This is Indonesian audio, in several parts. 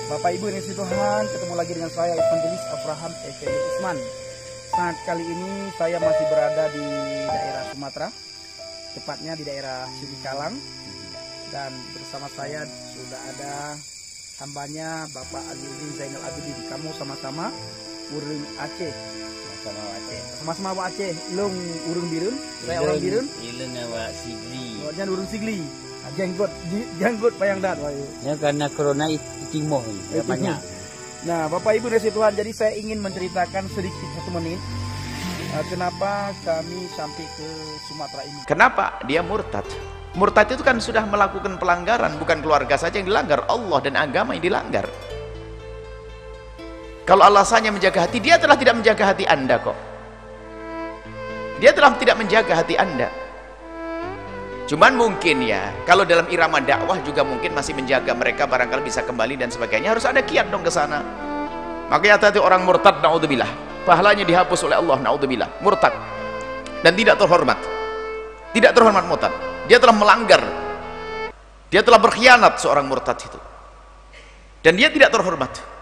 Bapak Ibu yang Tuhan, ketemu lagi dengan saya Evangelis Abraham Effendi Usman. Saat kali ini saya masih berada di daerah Sumatera, tepatnya di daerah Sidikalang, dan bersama saya sudah ada hambanya Bapak Aliuddin Zainal Abidin. Kamu sama-sama urang Aceh. Sama-sama Pak Aceh. Long urang Birun, saya orang Birun. Ileng awak Sigli. Jangan urang Sigli. Janggut payang dat. Ya karena corona timur ya banyak. Nah, Bapak Ibu dari Tuhan, jadi saya ingin menceritakan sedikit 1 menit kenapa kami sampai ke Sumatera ini. Kenapa? Dia murtad. Murtad itu kan sudah melakukan pelanggaran, bukan keluarga saja yang dilanggar, Allah dan agama yang dilanggar. Kalau alasannya menjaga hati, dia telah tidak menjaga hati Anda kok. Dia telah tidak menjaga hati Anda. Cuman mungkin ya, kalau dalam irama dakwah juga mungkin masih menjaga mereka, barangkali bisa kembali dan sebagainya. Harus ada kiat dong ke sana. Makanya hati-hati orang murtad, naudzubillah. Pahalanya dihapus oleh Allah, naudzubillah. Murtad dan tidak terhormat. Tidak terhormat murtad. Dia telah melanggar. Dia telah berkhianat seorang murtad itu. Dan dia tidak terhormat.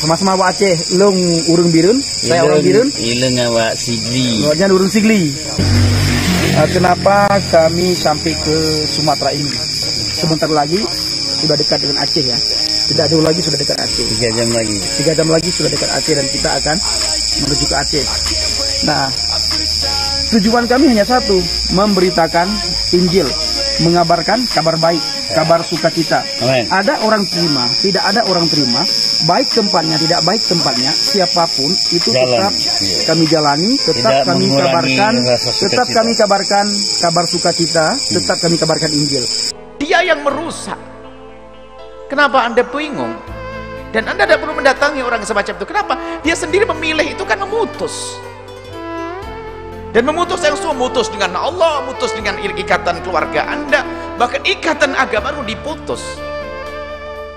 Sama-sama Pak Aceh, long urang Birun, saya orang Birun. Ileng awak Sigli. Jangan urang Sigli. Kenapa kami sampai ke Sumatera ini? Sebentar lagi sudah dekat dengan Aceh ya. Tidak jauh lagi sudah dekat Aceh. 3 jam lagi. 3 jam lagi sudah dekat Aceh dan kita akan menuju ke Aceh. Nah, tujuan kami hanya satu, memberitakan Injil, mengabarkan kabar baik, kabar sukacita. Amen. Ada orang terima, tidak ada orang terima, baik tempatnya, tidak baik tempatnya, siapapun itu tetap kami jalani, tetap Tidak kami mengurangi kabarkan, rasa sukacita. tetap kami kabarkan kabar sukacita, tetap kami kabarkan Injil. Dia yang merusak. Kenapa Anda bingung? Dan Anda tidak perlu mendatangi orang semacam itu. Kenapa? Dia sendiri memilih, itu kan memutus. Dan memutus yang semua, memutus dengan Allah, memutus dengan ikatan keluarga Anda, bahkan ikatan agama baru diputus.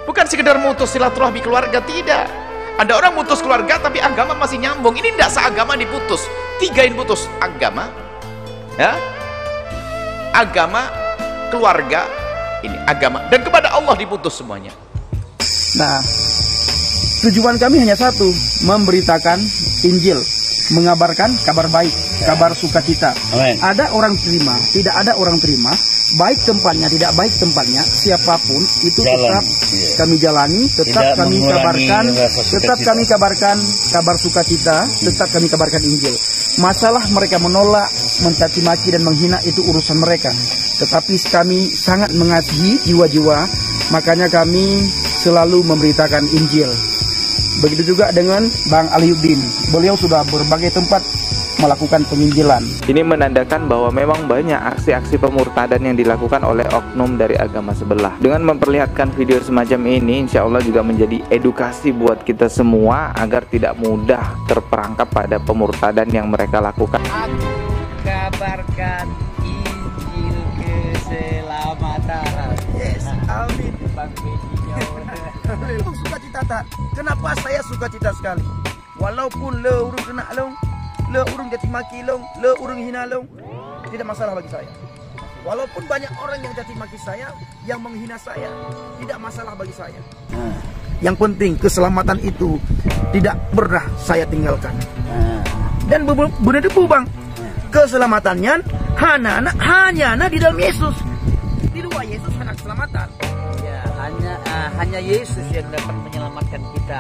Bukan sekedar memutus silaturahmi keluarga, tidak. Ada orang mutus keluarga tapi agama masih nyambung. Ini tidak seagama diputus. 3 yang putus, agama, ya, agama, keluarga, ini agama, dan kepada Allah diputus semuanya. Nah, tujuan kami hanya satu, memberitakan Injil, mengabarkan kabar baik, kabar sukacita. Amen. Ada orang terima, tidak ada orang terima, baik tempatnya, tidak baik tempatnya, siapapun itu tetap kami jalani, tetap Tidak kami mengurangi kabarkan, rasa sukacita. tetap kami kabarkan kabar sukacita, tetap kami kabarkan Injil. Masalah mereka menolak, mencaci maki dan menghina itu urusan mereka. Tetapi kami sangat mengasihi jiwa-jiwa, makanya kami selalu memberitakan Injil. Begitu juga dengan Bang Aliuddin. Beliau sudah berbagai tempat melakukan penginjilan. Ini menandakan bahwa memang banyak aksi-aksi pemurtadan yang dilakukan oleh oknum dari agama sebelah. Dengan memperlihatkan video semacam ini, insya Allah juga menjadi edukasi buat kita semua agar tidak mudah terperangkap pada pemurtadan yang mereka lakukan. Aku kabarkan Injil keselamatan. Yes, amin. Bang Bedinya. Sukacita tak? Kenapa saya sukacita sekali? Walaupun le urung kena long, le urung caci maki long, le urung hina long, tidak masalah bagi saya. Walaupun banyak orang yang caci maki saya, yang menghina saya, tidak masalah bagi saya. Yang penting keselamatan itu tidak pernah saya tinggalkan. Dan benar debu bang, keselamatannya hanya di dalam Yesus. Di luar Yesus hanya keselamatan. Ya, hanya Yesus yang dapat menyelamatkan kita.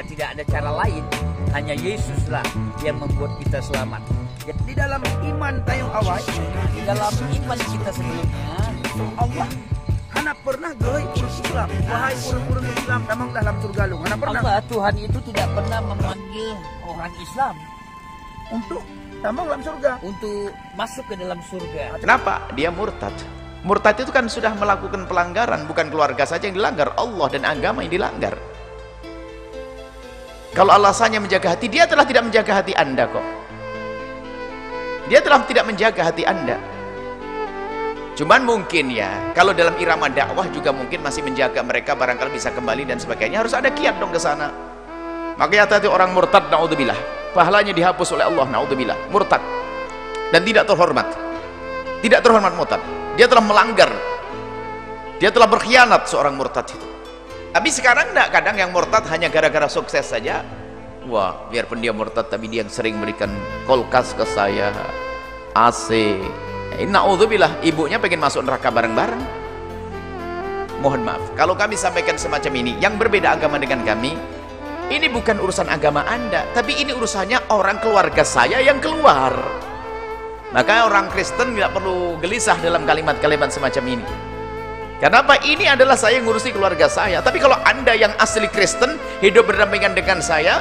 Tidak ada cara lain. Hanya Yesuslah yang membuat kita selamat. Di dalam iman tayong awal, Di dalam iman kita sebelumnya, Allah hana pernah geuy urus Islam. Wahai urang-urang Islam, tamang dalam surga lu. Hana pernah Allah Tuhan itu tidak pernah memanggil orang Islam untuk tamang dalam surga. untuk masuk ke dalam surga. Kenapa? Dia murtad. Murtad itu kan sudah melakukan pelanggaran, bukan keluarga saja yang dilanggar, Allah dan agama yang dilanggar. Kalau alasannya menjaga hati, dia telah tidak menjaga hati Anda kok. Dia telah tidak menjaga hati Anda. Cuman mungkin ya, kalau dalam irama dakwah juga mungkin masih menjaga mereka, barangkali bisa kembali dan sebagainya. Harus ada kiat dong ke sana. Makanya hati-hati orang murtad, naudzubillah, pahalanya dihapus oleh Allah, naudzubillah. Murtad dan tidak terhormat. Tidak terhormat murtad. Dia telah melanggar. Dia telah berkhianat seorang murtad itu. Tapi sekarang enggak, kadang yang murtad hanya gara-gara sukses saja. Wah, biarpun dia murtad tapi dia yang sering berikan kulkas ke saya, AC. Na'udzubillah, ibunya pengen masuk neraka bareng-bareng. Mohon maaf kalau kami sampaikan semacam ini. Yang berbeda agama dengan kami, ini bukan urusan agama Anda, tapi ini urusannya orang keluarga saya yang keluar. Maka orang Kristen tidak perlu gelisah dalam kalimat-kalimat semacam ini. Kenapa? Ini adalah saya yang ngurusi keluarga saya. Tapi kalau Anda yang asli Kristen, hidup berdampingan dengan saya,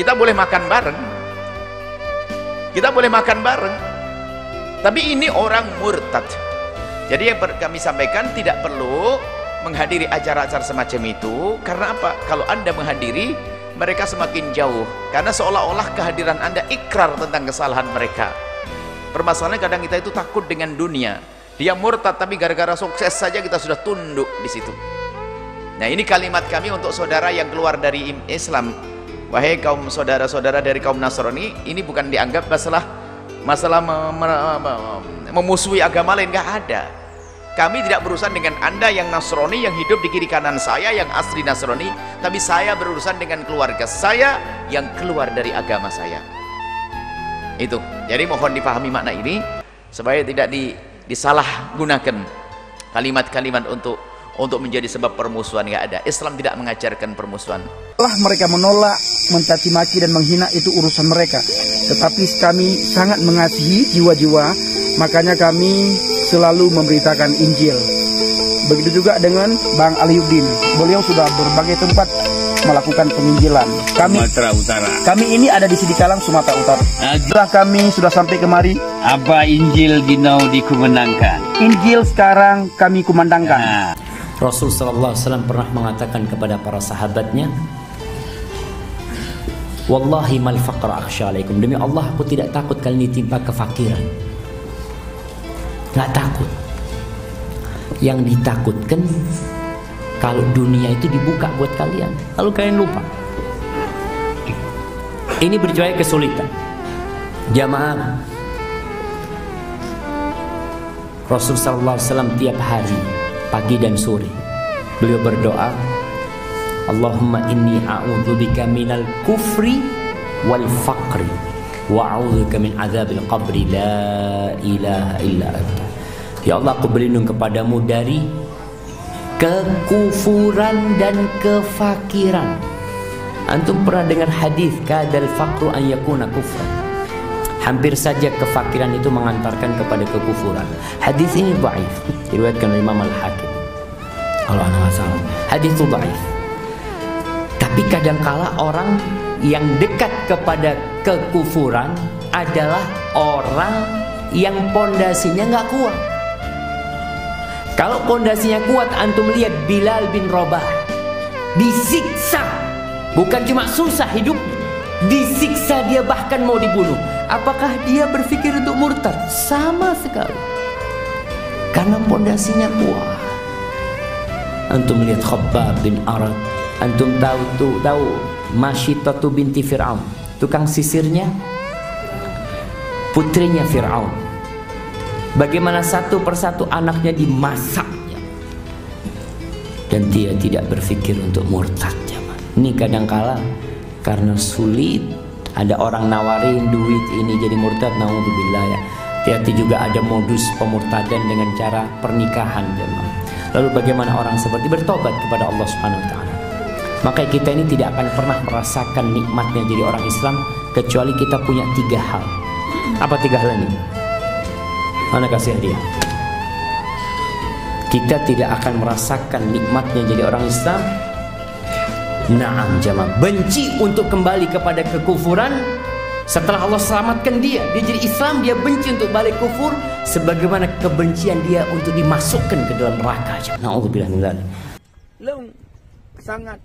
kita boleh makan bareng. Kita boleh makan bareng. Tapi ini orang murtad. Jadi yang kami sampaikan, tidak perlu menghadiri acara-acara semacam itu. Karena apa? Kalau Anda menghadiri, mereka semakin jauh. Karena seolah-olah kehadiran Anda ikrar tentang kesalahan mereka. Permasalahannya kadang kita itu takut dengan dunia. Dia murtad tapi gara-gara sukses saja kita sudah tunduk di situ. Nah, ini kalimat kami untuk saudara yang keluar dari Islam. Wahai kaum saudara-saudara dari kaum Nasrani, ini bukan dianggap masalah memusuhi agama lain, nggak ada. Kami tidak berurusan dengan Anda yang Nasrani yang hidup di kiri kanan saya yang asli Nasrani, tapi saya berurusan dengan keluarga saya yang keluar dari agama saya. Itu. Jadi mohon dipahami makna ini supaya tidak disalahgunakan kalimat-kalimat untuk menjadi sebab permusuhan. Nggak ada. Islam tidak mengajarkan permusuhan. Setelah mereka menolak, mencaci maki dan menghina, itu urusan mereka. Tetapi kami sangat mengasihi jiwa-jiwa, makanya kami selalu memberitakan Injil. Begitu juga dengan Bang Aliuddin. Beliau sudah berbagai tempat melakukan penginjilan. Sumatera Utara. Kami ini ada di Sidikalang, Sumatera Utara. Setelah kami sudah sampai kemari, apa Injil dinau dikumandangkan? Injil sekarang kami kumandangkan. Nah. Rasul sallallahu alaihi wasallam pernah mengatakan kepada para sahabatnya, "Wallahi mal faqra akhsha alaikum." Demi Allah, aku tidak takut kalian ditimpa kefakiran. Nggak takut. Yang ditakutkan kalau dunia itu dibuka buat kalian, lalu kalian lupa. Ini berjuang kesulitan. Jamaah, Rasul sallallahu alaihi wasallam tiap hari, pagi dan sore, beliau berdoa, Allahumma inni a'udzubika minal kufri wal faqri wa a'udzubika min azabil qabri la ilaha illa anta. Ya Allah, aku berlindung kepadamu dari kekufuran dan kefakiran. Antum pernah dengar hadis kadal faqru an yakuna kufran? Hampir saja kefakiran itu mengantarkan kepada kekufuran. Hadis ini dhaif, diriwayatkan oleh Imam Al-Hakim. Kalau ana nggak salah, hadis itu dhaif. Tapi kadangkala orang yang dekat kepada kekufuran adalah orang yang pondasinya nggak kuat. Kalau pondasinya kuat, antum lihat Bilal bin Rabah disiksa, bukan cuma susah hidupnya, disiksa, dia bahkan mau dibunuh. Apakah dia berpikir untuk murtad? Sama sekali, karena pondasinya kuat. Antum lihat Khabbab bin Arad, antum tahu Masyitatu binti Fir'aun, tukang sisirnya, putrinya Fir'aun. Bagaimana satu persatu anaknya dimasaknya, dan dia tidak berpikir untuk murtad. Ini kadangkala karena sulit, ada orang nawarin duit ini jadi murtad, naudzubillah ya. Hati-hati juga ada modus pemurtadan dengan cara pernikahan, jemaah. Lalu bagaimana orang seperti bertobat kepada Allah Subhanahu wa taala? Maka kita ini tidak akan pernah merasakan nikmatnya jadi orang Islam kecuali kita punya 3 hal. Apa 3 hal ini? Mana kasih hadiah. Kita tidak akan merasakan nikmatnya jadi orang Islam. Naam jamaah, benci untuk kembali kepada kekufuran. Setelah Allah selamatkan dia jadi Islam, dia benci untuk balik kufur, sebagaimana kebencian dia untuk dimasukkan ke dalam neraka. Na'udzubillah min dzalik. Long sangat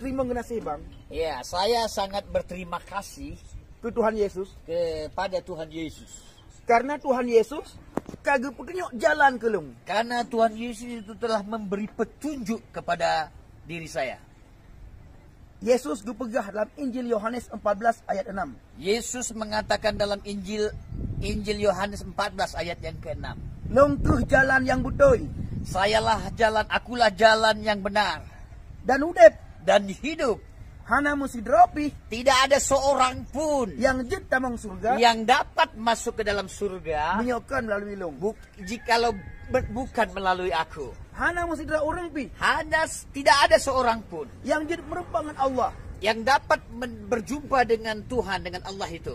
terima kasih bang Ya, saya sangat berterima kasih ke Tuhan Yesus. kepada Tuhan Yesus. Karena Tuhan Yesus kagak petunjuk jalan ke lung. Karena Tuhan Yesus itu telah memberi petunjuk kepada diri saya. Yesus gepegah dalam Injil Yohanes 14 ayat 6. Yesus mengatakan dalam Injil Yohanes 14 ayat yang ke-6. Longkuh jalan yang betul Akulah jalan yang benar dan udep. dan hidup. Hana mesti dropi Tidak ada seorang pun yang jet tamang surga yang dapat masuk ke dalam surga menyokan melalui lung. jikalau bukan melalui aku. Hana mesti dra orang pi Tidak ada seorang pun yang jet merupakan Allah yang dapat berjumpa dengan Tuhan, dengan Allah itu,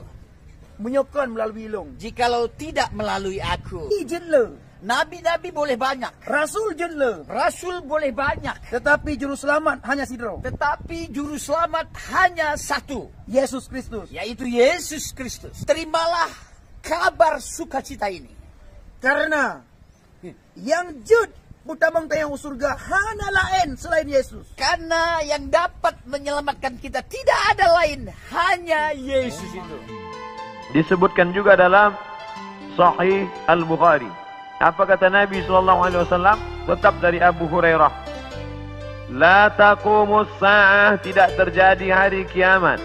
menyokan melalui lung. jikalau tidak melalui aku. Ijin le, Nabi-nabi boleh banyak, rasul jen le, rasul boleh banyak, tetapi juru selamat hanya sidro, tetapi juru selamat hanya satu, Yesus Kristus. yaitu Yesus Kristus. Terimalah kabar sukacita ini. Karena yang jet putamang tayang surga hana lain selain Yesus. Karena yang dapat menyelamatkan kita tidak ada lain, hanya Yesus itu. Disebutkan juga dalam Sahih Al-Bukhari. Apa kata Nabi SAW? Tetap dari Abu Hurairah. La taqumus sa'ah, tidak terjadi hari kiamat.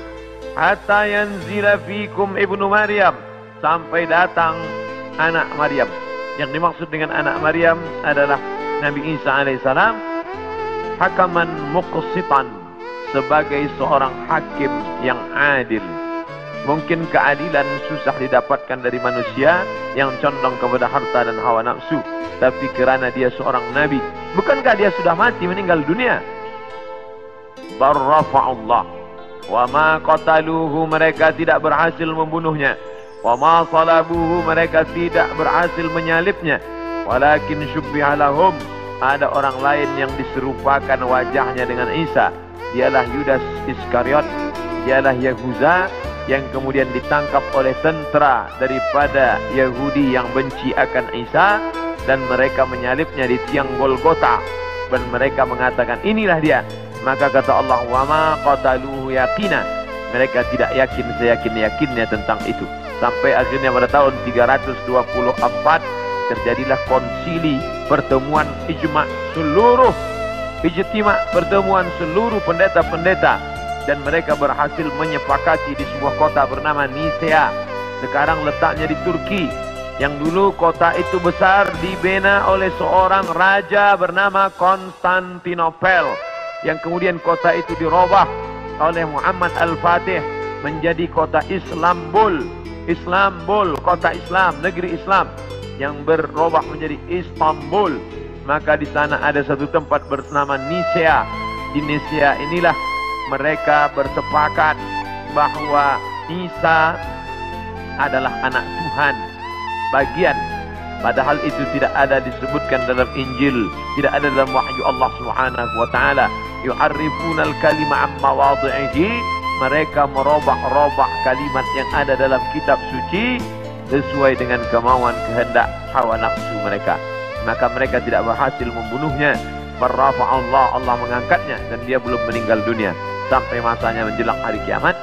Hatta yanzila fikum ibnu Maryam, sampai datang anak Maryam. Yang dimaksud dengan anak Maryam adalah Nabi Isa alaihissalam, hakaman muqsitan, sebagai seorang hakim yang adil. Mungkin keadilan susah didapatkan dari manusia yang condong kepada harta dan hawa nafsu. Tapi kerana dia seorang nabi, bukankah dia sudah mati, meninggal dunia? Barrafa'ullah. Wa ma qataluhu, mereka tidak berhasil membunuhnya. Wa ma salabuhu, mereka tidak berhasil menyalibnya. Walakin syubbiha lahum, ada orang lain yang diserupakan wajahnya dengan Isa. Dialah Yudas Iskariot, dialah Yahuza, yang kemudian ditangkap oleh tentara daripada Yahudi yang benci akan Isa, dan mereka menyalibnya di tiang Golgota, dan mereka mengatakan inilah dia. Maka kata Allah, wa ma qataluhu yaqina, mereka tidak yakin seyakin-yakinnya tentang itu. Sampai akhirnya pada tahun 324 terjadilah konsili, pertemuan ijma' pertemuan seluruh pendeta-pendeta, dan mereka berhasil menyepakati di sebuah kota bernama Nisea. Sekarang letaknya di Turki. Yang dulu kota itu besar, dibina oleh seorang raja bernama Konstantinopel. Yang kemudian kota itu dirubah oleh Muhammad Al-Fatih menjadi kota Islambul, kota Islam, negeri Islam, yang berubah menjadi Istanbul. Maka di sana ada satu tempat bernama Nisea. Di Nisea inilah mereka bersepakat bahwa Isa adalah anak Tuhan, bagian. Padahal itu tidak ada disebutkan dalam Injil, tidak ada dalam wahyu Allah Subhanahu wa taala. Yu'arrifunal kalima amma wadhihi, mereka merubah-rubah kalimat yang ada dalam kitab suci sesuai dengan kemauan kehendak hawa nafsu mereka. Maka mereka tidak berhasil membunuhnya. Barrafa'allah, Allah mengangkatnya, dan dia belum meninggal dunia. Sampai masanya menjelang hari kiamat,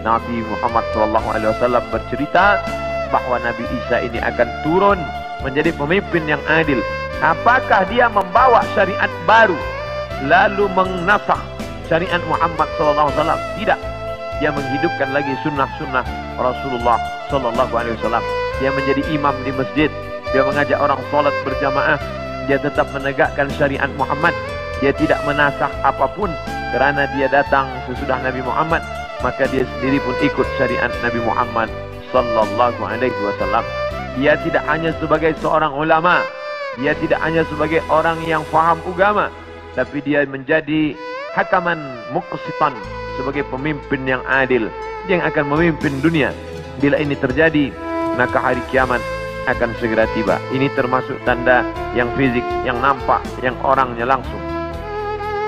Nabi Muhammad SAW bercerita bahwa Nabi Isa ini akan turun menjadi pemimpin yang adil. Apakah dia membawa syariat baru lalu menasakh syariat Muhammad SAW? Tidak. Dia menghidupkan lagi sunnah-sunnah Rasulullah SAW. Dia menjadi imam di masjid. Dia mengajak orang sholat berjamaah. Dia tetap menegakkan syariat Muhammad. Dia tidak menasakh apapun. Kerana dia datang sesudah Nabi Muhammad, maka dia sendiri pun ikut syariat Nabi Muhammad sallallahu alaihi wasallam. Dia tidak hanya sebagai seorang ulama, dia tidak hanya sebagai orang yang faham agama, tapi dia menjadi hakaman muqsitan, sebagai pemimpin yang adil, yang akan memimpin dunia. Bila ini terjadi, maka hari kiamat akan segera tiba. Ini termasuk tanda yang fisik, yang nampak, yang orangnya langsung.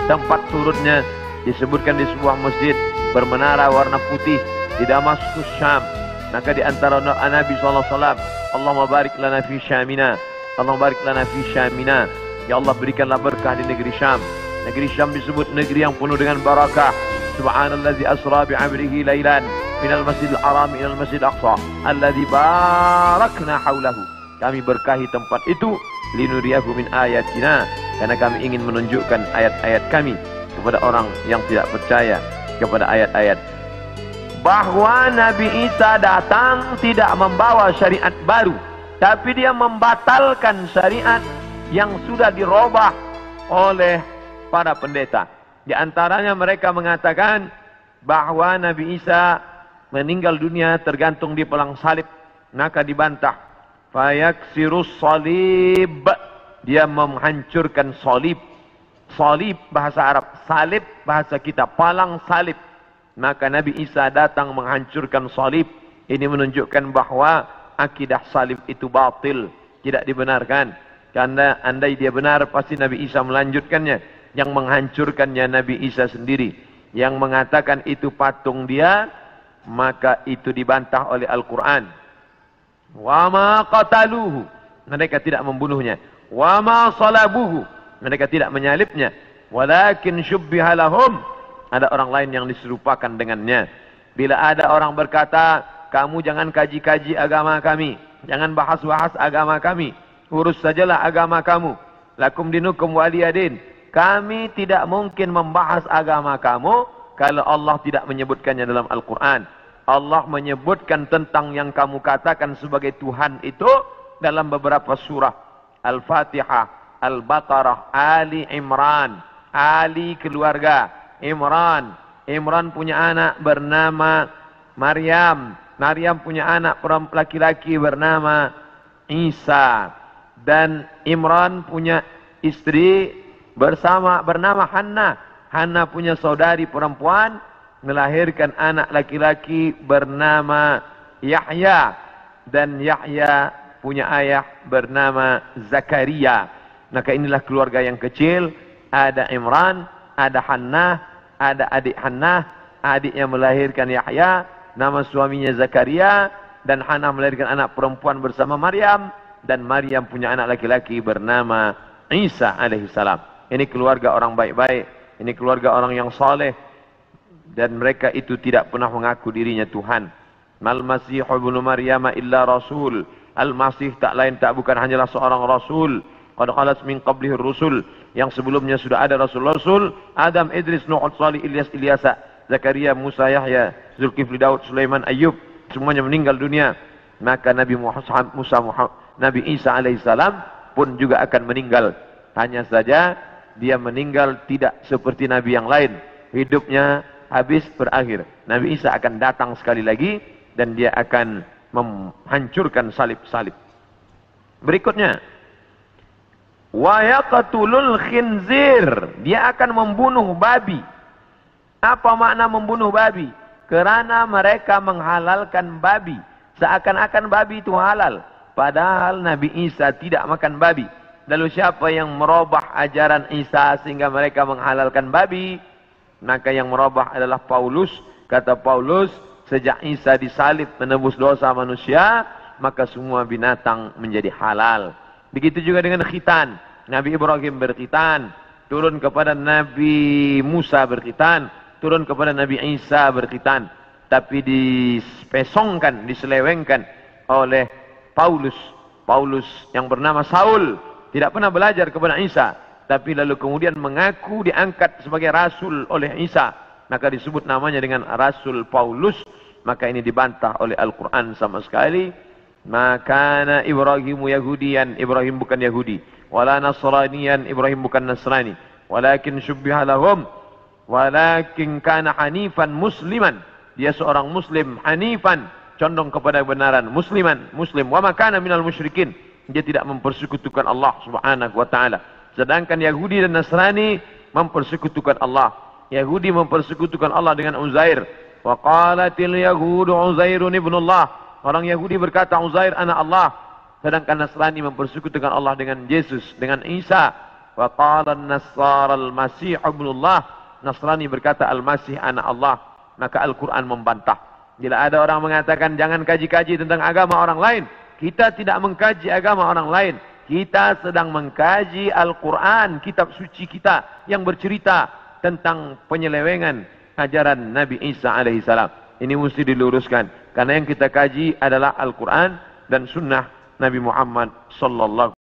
Tempat turunnya disebutkan di sebuah masjid bermenara warna putih di Damaskus, Syam. Maka di antara doa Nabi SAW, Allahumma barik lana fi Syamina, Allahumma barik lana fi Syamina, ya Allah berikanlah berkah di negeri Syam. Negeri Syam disebut negeri yang penuh dengan barakah. Subhanallazi asra bi'amrihi lailan minal masjidil haram ilal masjidil aqsa alladzi barakna haulahu. Kami berkahi tempat itu linuriyahu min ayatina, karena kami ingin menunjukkan ayat-ayat kami kepada orang yang tidak percaya kepada ayat-ayat. Bahwa Nabi Isa datang tidak membawa syariat baru, tapi dia membatalkan syariat yang sudah dirubah oleh para pendeta. Di antaranya mereka mengatakan bahwa Nabi Isa meninggal dunia tergantung di pelang salib, maka dibantah. Fayaksirus salib, dia menghancurkan salib. Salib bahasa Arab, salib bahasa kita, palang salib. Maka Nabi Isa datang menghancurkan salib. Ini menunjukkan bahwa akidah salib itu batil, tidak dibenarkan. Karena andai dia benar, pasti Nabi Isa melanjutkannya. Yang menghancurkannya Nabi Isa sendiri. Yang mengatakan itu patung dia, maka itu dibantah oleh Al-Quran. Wa ma qataluhu, mereka tidak membunuhnya. Wa ma salabuhu, mereka tidak menyalibnya. Walakin syubbiha lahum, ada orang lain yang diserupakan dengannya. Bila ada orang berkata, kamu jangan kaji-kaji agama kami, jangan bahas-bahas agama kami, urus sajalah agama kamu. Lakum dinukum waliyadin. Kami tidak mungkin membahas agama kamu kalau Allah tidak menyebutkannya dalam Al-Quran. Allah menyebutkan tentang yang kamu katakan sebagai Tuhan itu dalam beberapa surah. Al-Fatihah, Al-Baqarah, Ali Imran. Ali keluarga, Imran. Imran punya anak bernama Maryam. Maryam punya anak laki-laki bernama Isa. Dan Imran punya istri bernama Hannah. Hannah punya saudari perempuan, melahirkan anak laki-laki bernama Yahya. Dan Yahya punya ayah bernama Zakaria. Maka inilah keluarga yang kecil. Ada Imran, ada Hannah, ada adik Hannah, adik yang melahirkan Yahya, nama suaminya Zakaria. Dan Hannah melahirkan anak perempuan bersama Maryam. Dan Maryam punya anak laki-laki bernama Isa alaihissalam. Ini keluarga orang baik-baik, ini keluarga orang yang saleh, dan mereka itu tidak pernah mengaku dirinya Tuhan. Mal Masih ibnu Maryam illa rasul. Al-Masih tak lain tak bukan hanyalah seorang rasul. Qad khalas min qablihi rusul, yang sebelumnya sudah ada rasul-rasul. Adam, Idris, Nuh, Salih, Ilyas, Ilyasa, Zakaria, Musa, Yahya, Zulkifli, Daud, Sulaiman, Ayub, semuanya meninggal dunia. Maka Nabi Nabi Isa alaihissalam pun juga akan meninggal. Hanya saja dia meninggal tidak seperti Nabi yang lain. Hidupnya habis, berakhir. Nabi Isa akan datang sekali lagi dan dia akan menghancurkan salib-salib. Berikutnya, wa yaqtulul khinzir, dia akan membunuh babi. Apa makna membunuh babi? Kerana mereka menghalalkan babi, seakan-akan babi itu halal, padahal Nabi Isa tidak makan babi. Lalu siapa yang merubah ajaran Isa sehingga mereka menghalalkan babi? Maka yang merubah adalah Paulus. Kata Paulus, sejak Isa disalib menebus dosa manusia, maka semua binatang menjadi halal. Begitu juga dengan khitan. Nabi Ibrahim berkhitan, turun kepada Nabi Musa berkhitan, turun kepada Nabi Isa berkhitan. Tapi dispesongkan, diselewengkan oleh Paulus. Paulus yang bernama Saul tidak pernah belajar kepada Isa, tapi lalu kemudian mengaku diangkat sebagai rasul oleh Isa, maka disebut namanya dengan Rasul Paulus. Maka ini dibantah oleh Al-Quran sama sekali. Maka Ibrahimu Yahudian, Ibrahim bukan Yahudi. Wala Nasranian, Ibrahim bukan Nasrani. Walakin syubbiha lahum, walakin kana hanifan musliman, dia seorang muslim, hanifan, condong kepada kebenaran, musliman, muslim. Wa ma kana minal musyrikin, dia tidak mempersekutukan Allah subhanahu wa ta'ala. Sedangkan Yahudi dan Nasrani mempersekutukan Allah. Yahudi mempersekutukan Allah dengan Uzair. Wa qalatil yahudu Uzairun ibnullah, orang Yahudi berkata Uzair anak Allah. Sedangkan Nasrani mempersekutukan Allah dengan Yesus, dengan Isa. Wa qala an-nasara al-masih ibnullah, Nasrani berkata Al-Masih anak Allah. Maka Al-Quran membantah. Bila ada orang mengatakan jangan kaji-kaji tentang agama orang lain, kita tidak mengkaji agama orang lain. Kita sedang mengkaji Al-Quran, kitab suci kita yang bercerita tentang penyelewengan ajaran Nabi Isa alaihissalam. Ini mesti diluruskan, karena yang kita kaji adalah Al-Quran dan sunnah Nabi Muhammad sallallahu